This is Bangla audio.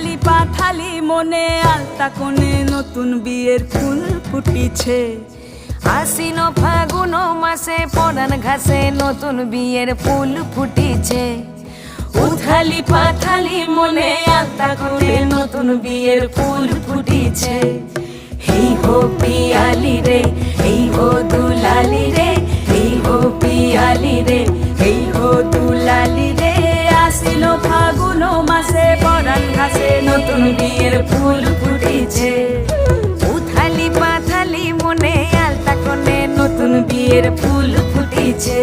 উথালি পাথালি মনে আলতা কোণে নতুন বিয়ের ফুল ফুটিছে। আশ্বিন ফাগুন মাসে পরান ঘাসে নতুন বিয়ের ফুল ফুটিছে। উথালি পাথালি মনে আলতা কোণে নতুন বিয়ের ফুল ফুটিছে। হেই হো পিয়ালি রে, হেই হো দুলালি রে, হেই হো পিয়ালি রে, হেই হো দুলালি রে। আসিল ফাগুন মাসে পরান ঘাসে নতুন বিয়ের ফুল ফুটিছে। উথালি পাথালি মনে আলতা কোণে নতুন বিয়ের ফুল ফুটিছে।